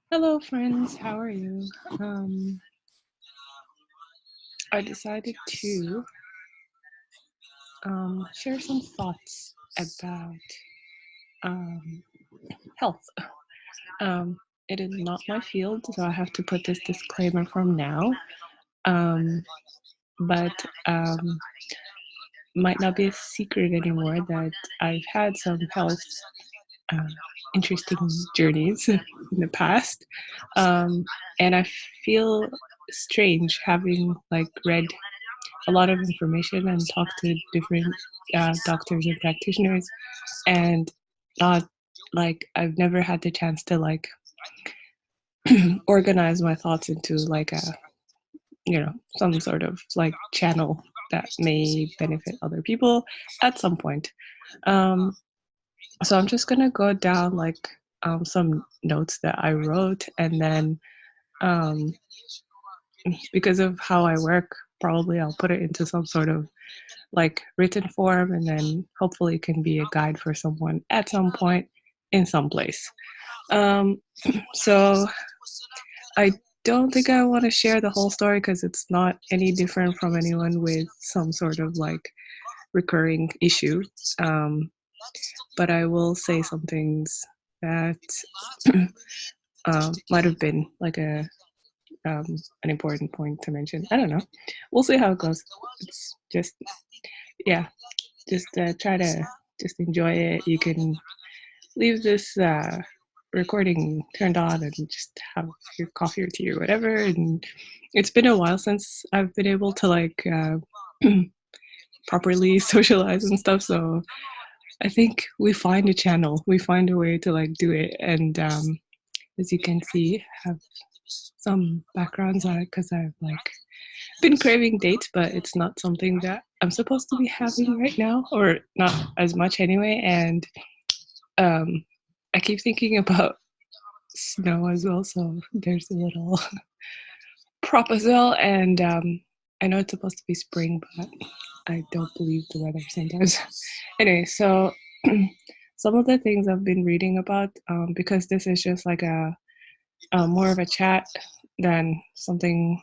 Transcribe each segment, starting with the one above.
Hello, friends. How are you? Um, I decided to share some thoughts about um, health. Um, it is not my field, so I have to put this disclaimer from now. Um, but might not be a secret anymore that I've had some health uh, interesting journeys in the past, um, and I feel strange having like read a lot of information and talk to different doctors and practitioners, and not like I've never had the chance to like organize my thoughts into like a some sort of like channel that may benefit other people at some point. um so I'm just gonna go down like some notes that I wrote, and then um because of how I work, probably I'll put it into some sort of like written form, and then hopefully it can be a guide for someone at some point in some place. Um, so I don't think I want to share the whole story because it's not any different from anyone with some sort of like recurring issue. Um, but I will say some things that might have been like a um, an important point to mention. I don't know. We'll see how it goes. It's just yeah, just try to just enjoy it. You can leave this recording turned on and just have your coffee or tea or whatever. And it's been a while since I've been able to like properly socialize and stuff. So I think we find a channel, we find a way to like do it. And as you can see, have some backgrounds on it because I've like been craving dates, but it's not something that I'm supposed to be having right now, or not as much anyway. And um, I keep thinking about snow as well, so there's a little prop as well. And I know it's supposed to be spring, but I don't believe the weather sometimes. Anyway, so some of the things I've been reading about, because this is just like a more of a chat than something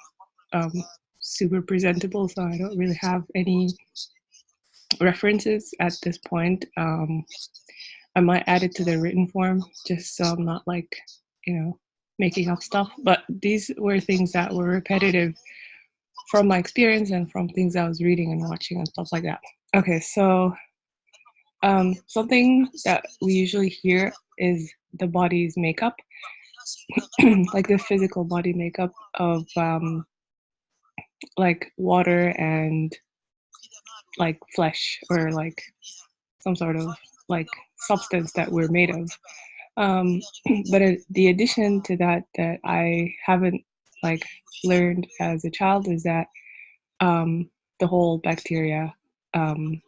um, super presentable, so I don't really have any references at this point. I might add it to the written form just so I'm not like, making up stuff. But these were things that were repetitive from my experience and from things I was reading and watching and stuff like that. Okay, so something that we usually hear is the body's makeup, like the physical body makeup of like water and like flesh, or like some sort of like substance that we're made of. Um, but the addition to that that I haven't like learned as a child is that the whole bacteria, um,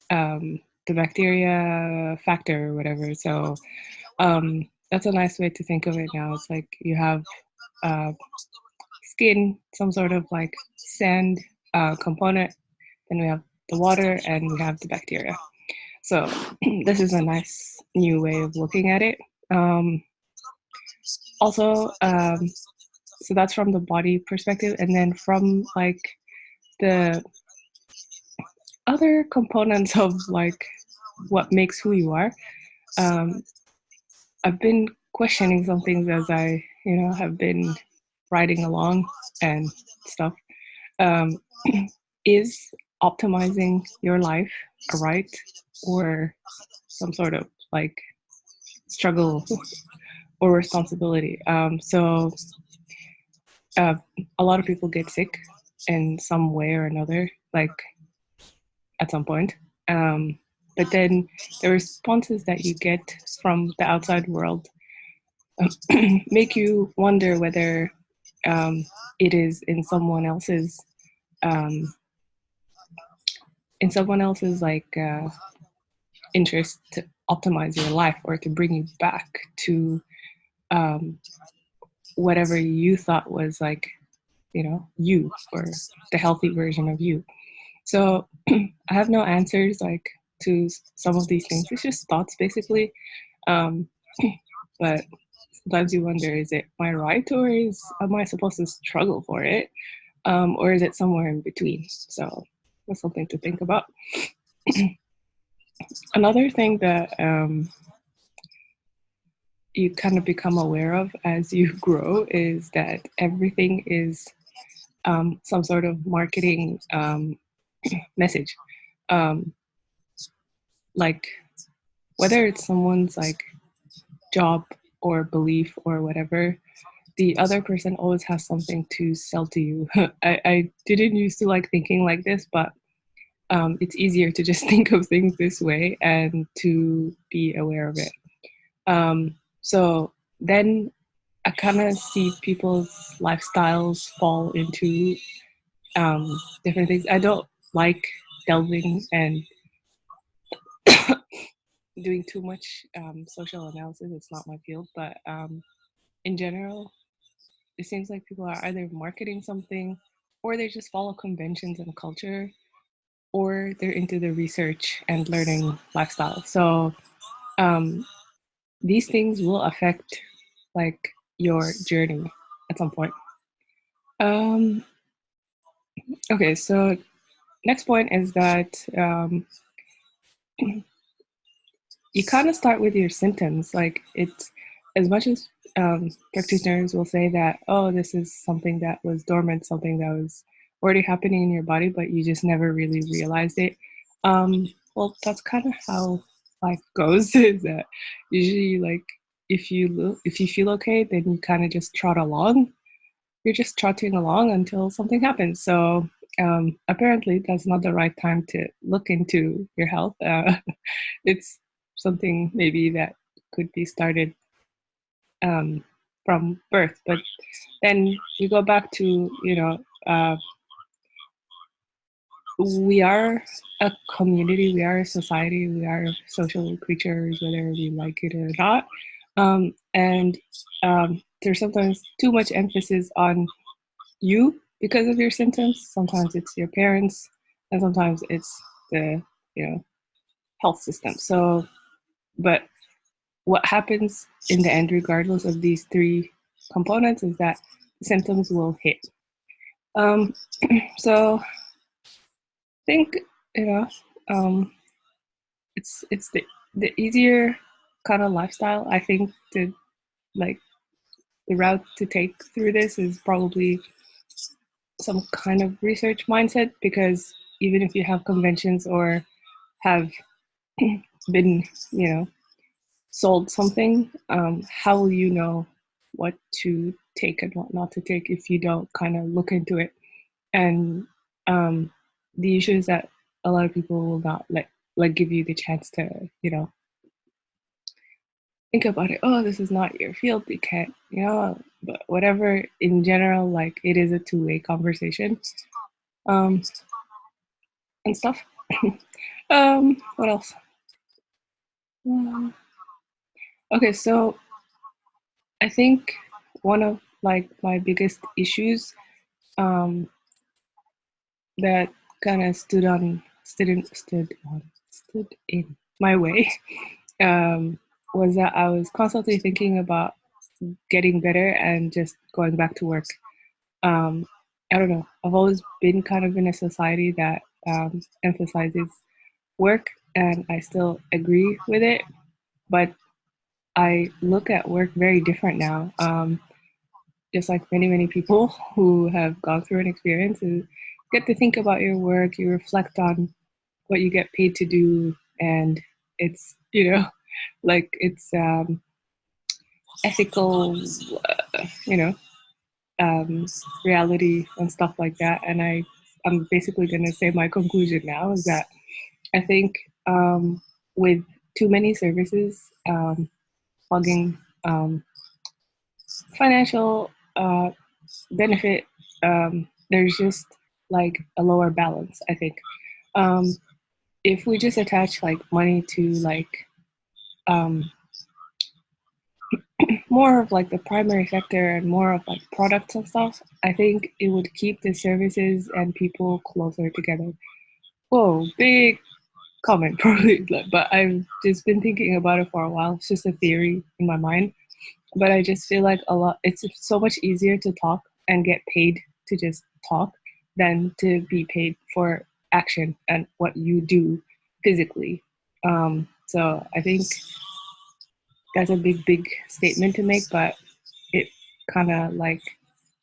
the bacteria factor or whatever. So that's a nice way to think of it now. It's like you have uh, skin, some sort of like sand component, then we have the water, and we have the bacteria. So this is a nice new way of looking at it. Um, also, so that's from the body perspective, and then from like the other components of like what makes who you are. Um, I've been questioning some things as I, have been riding along and stuff. Um, is optimizing your life a right, or some sort of like struggle or responsibility? Uh, a lot of people get sick in some way or another, like at some point. But then the responses that you get from the outside world make you wonder whether it is um, in someone else's like interest to optimize your life, or to bring you back to um, whatever you thought was like, you, or the healthy version of you. So I have no answers like to some of these things. It's just thoughts basically. Um, but sometimes you wonder, is it my right, or am I supposed to struggle for it, or is it somewhere in between? So that's something to think about. Another thing that you kind of become aware of as you grow is that everything is some sort of marketing message. Um, like whether it's someone's like job or belief or whatever, the other person always has something to sell to you. I didn't used to like thinking like this, but it's easier to just think of things this way and to be aware of it. So then I kind of see people's lifestyles fall into different things. I don't like delving and doing too much social analysis. It's not my field, but in general, it seems like people are either marketing something, or they just follow conventions and culture, or they're into the research and learning lifestyle. So um, these things will affect like your journey at some point. Um, okay, so next point is that you kind of start with your symptoms. Like it's as much as practitioners will say that, oh, this is something that was dormant, something that was already happening in your body, but you just never really realized it. Well, that's kind of how life goes. Is that usually like if you feel okay, then you kind of just trot along. You're just trotting along until something happens. So apparently, that's not the right time to look into your health. It's something maybe that could be started from birth. But then we go back to, we are a community, we are a society, we are social creatures, whether we like it or not. And there's sometimes too much emphasis on you because of your symptoms. Sometimes it's your parents, and sometimes it's the you know health system. So, but what happens in the end, regardless of these three components, is that symptoms will hit. Um, so I think you know um, it's the easier kind of lifestyle. I think like the route to take through this is probably some kind of research mindset, because even if you have conventions or have been sold something, how will you know what to take and what not to take if you don't kind of look into it? And the issue is that a lot of people will not like give you the chance to think about it. Oh, this is not your field. You can't, but whatever. In general, like it is a two-way conversation, um, and stuff. What else? Um, okay, so I think one of like my biggest issues um, that kind of stood in my way was that I was constantly thinking about getting better and just going back to work. Um, I don't know. I've always been kind of in a society that emphasizes work, and I still agree with it. But I look at work very different now. Just like many people who have gone through an experience, you get to think about your work. You reflect on what you get paid to do, and it's like it's ethical, you know, um, reality and stuff like that. And I'm basically going to say my conclusion now is that I think with too many services plugging financial benefit, there's just like a lower balance. I think um, if we just attach like money to like um, more of like the primary sector and more of like products and stuff, I think it would keep the services and people closer together. Whoa, big comment probably, but I've just been thinking about it for a while. It's just a theory in my mind. but I just feel like a lot. It's so much easier to talk and get paid to just talk than to be paid for action and what you do physically. So I think that's a big statement to make, but it kind of like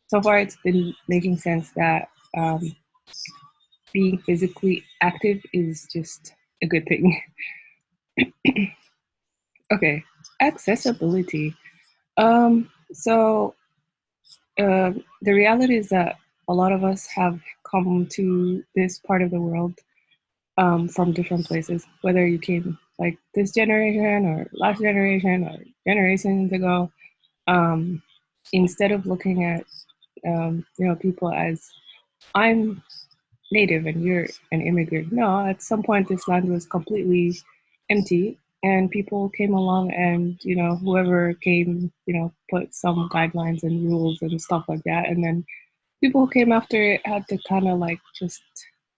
so far it's been making sense that being physically active is just a good thing. Okay, accessibility. So the reality is that a lot of us have come to this part of the world from different places, whether you came like this generation or last generation or generations ago. Um, Instead of looking at people as I'm native and you're an immigrant. No, at some point this land was completely empty and people came along and, whoever came, put some guidelines and rules and stuff like that. And then people who came after it had to kind of like just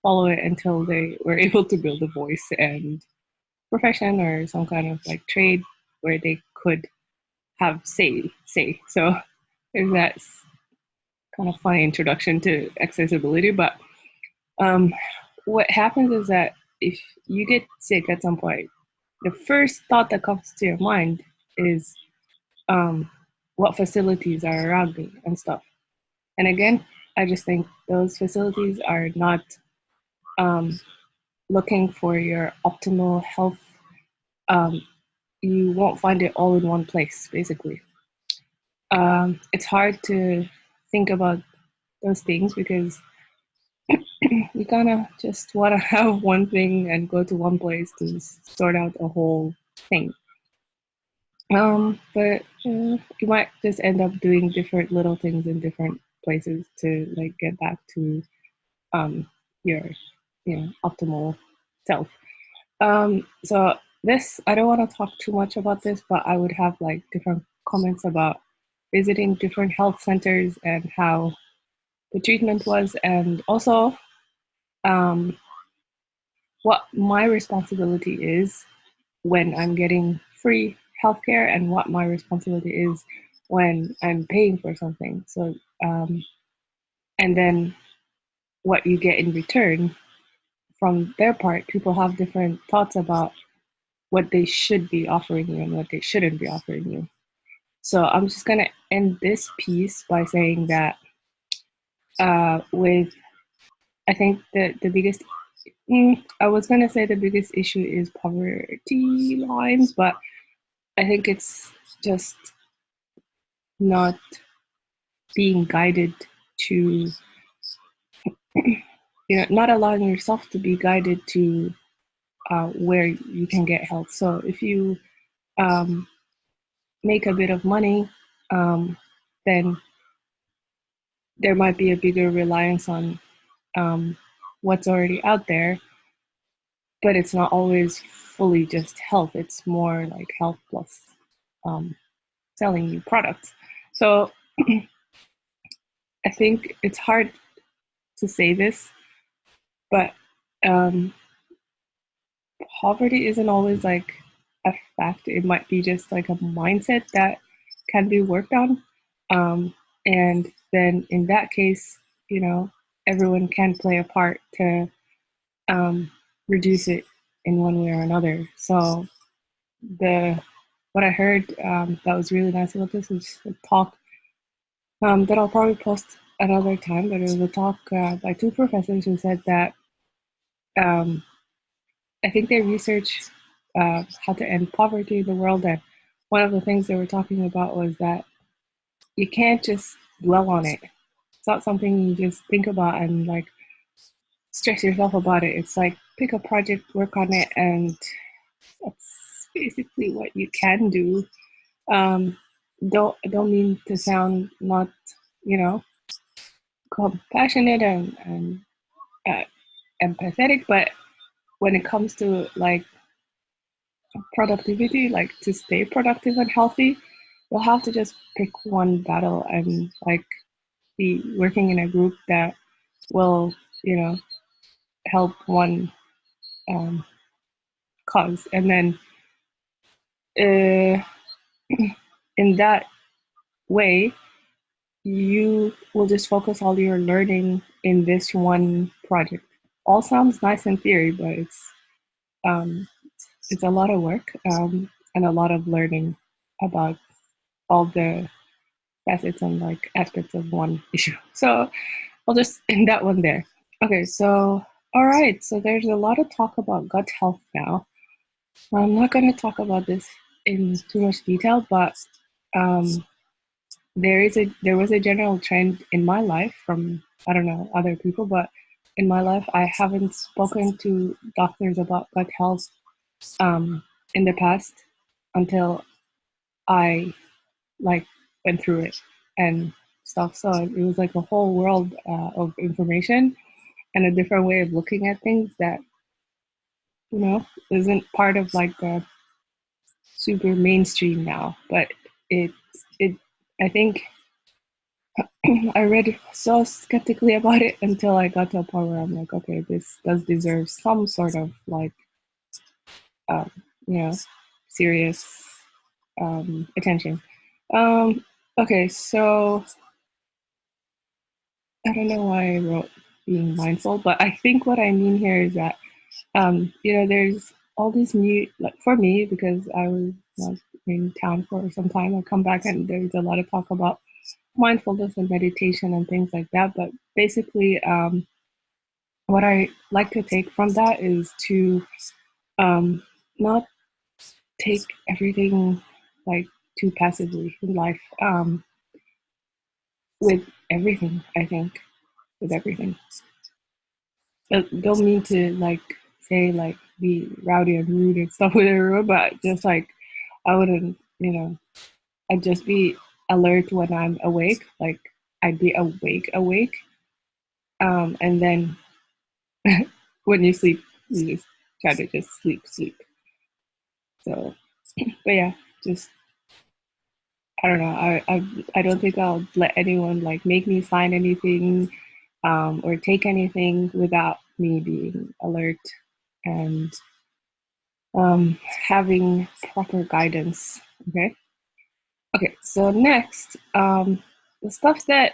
follow it until they were able to build a voice and profession or some kind of like trade where they could have say. So there's that kind of funny introduction to accessibility. But um, what happens is that if you get sick at some point, the first thought that comes to your mind is um, what facilities are around me and stuff. And again, I just think those facilities are not um, looking for your optimal health. Um, you won't find it all in one place, basically. It's hard to think about those things because you kind of just want to have one thing and go to one place to sort out a whole thing. But you might just end up doing different little things in different places to like get back to um, your optimal self. So this I don't want to talk too much about this, but I would have like different comments about visiting different health centers and how the treatment was, and also um, what my responsibility is when I'm getting free healthcare and what my responsibility is when I'm paying for something. So, and then what you get in return from their part, people have different thoughts about what they should be offering you and what they shouldn't be offering you. So I'm just going to end this piece by saying that with, I think that the biggest, I was going to say the biggest issue is poverty lines, but I think it's just not being guided to, not allowing yourself to be guided to where you can get help. So if you um, make a bit of money, then there might be a bigger reliance on what's already out there, but it's not always fully just health. It's more like health plus um, selling you products. So I think it's hard to say this, but um, poverty isn't always like a fact. It might be just like a mindset that can be worked on. And then in that case, everyone can play a part to um, reduce it in one way or another. So the what I heard that was really nice about this is a talk that I'll probably post another time. But it was a talk by two professors who said that um, I think they research how to end poverty in the world, and one of the things they were talking about was that you can't just dwell on it. It's not something you just think about and like stress yourself about it. It's like pick a project, work on it, and that's basically what you can do. Um, don't mean to sound not you know compassionate and uh, empathetic, but when it comes to like productivity, like to stay productive and healthy, you'll have to just pick one battle and like be working in a group that will, help one um, cause. And then uh, in that way, you will just focus all your learning in this one project. All sounds nice in theory, but um, it's a lot of work, and a lot of learning about all the facets and like aspects of one issue. So I'll just end that one there. Okay, so all right, so there's a lot of talk about gut health now. I'm not going to talk about this in too much detail, but um, there was a general trend in my life from, I don't know, other people, but in my life I haven't spoken to doctors about gut health in the past until I like went through it and stuff. So it was like a whole world of information and a different way of looking at things that, you know, isn't part of like the super mainstream now. But it it I think I read so skeptically about it until I got to a point where I'm like, okay, this does deserve some sort of like, um, you know, serious attention. Um, okay, so I don't know why I wrote being mindful, but I think what I mean here is that, you know, there's all these new, like for me, because I was not in town for some time, I come back and there's a lot of talk about mindfulness and meditation and things like that. But basically, what I like to take from that is to um, not take everything like too passively in life, with everything, I think, with everything. Don't mean to like say like be rowdy and rude and stuff with everyone, but just like I wouldn't, you know, I'd just be alert when I'm awake. Like I'd be awake. And then when you sleep, you just try to just sleep. So, but yeah, just I don't know. I don't think I'll let anyone like make me sign anything, or take anything without me being alert and having proper guidance. Okay. Okay. So next, the stuff that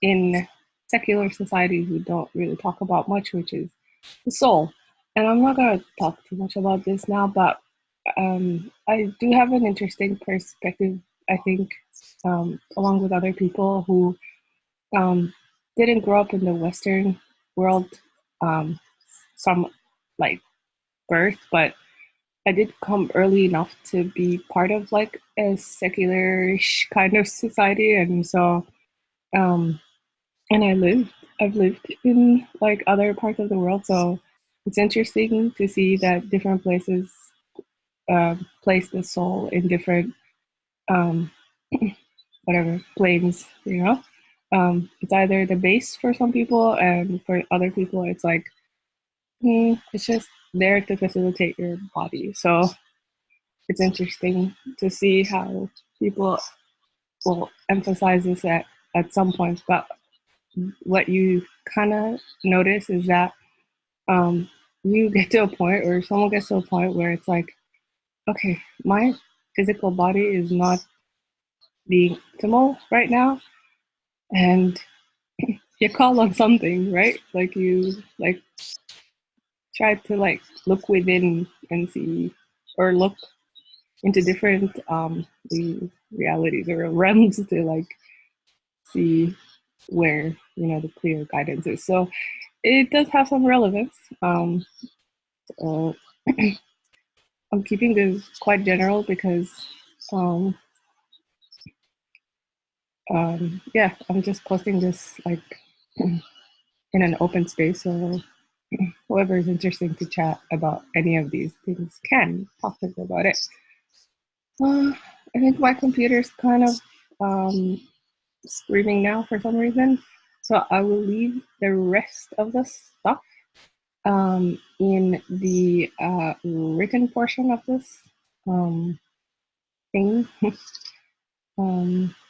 in secular societies we don't really talk about much, which is the soul. And I'm not gonna talk too much about this now, but I do have an interesting perspective. I think, along with other people who um, didn't grow up in the Western world, um, some like birth, but I did come early enough to be part of like a secular-ish kind of society, and so um, and I've lived in like other parts of the world, so it's interesting to see that different places place the soul in different um, whatever planes, you know. It's either the base for some people, and for other people, it's like it's just there to facilitate your body. So it's interesting to see how people will emphasize this at some points. But what you kind of notice is that um, you get to a point, or someone gets to a point where it's like, okay, my physical body is not being optimal right now, and you call on something, right? Like you like try to like look within and see, or look into different the realities or realms to like see where, you know, the clear guidance is. So it does have some relevance. Uh, I'm keeping this quite general because um, yeah, I'm just posting this like in an open space, so whoever is interested to chat about any of these things can talk to me about it. Uh, I think my computer's kind of screaming now for some reason, so I will leave the rest of the stuff in the written portion of this um, thing.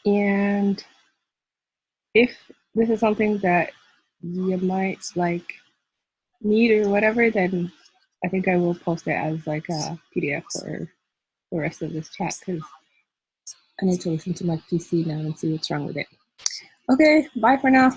And if this is something that you might like need or whatever, then I think I will post it as like a PDF for the rest of this chat because I need to listen to my PC now and see what's wrong with it. Okay, bye for now.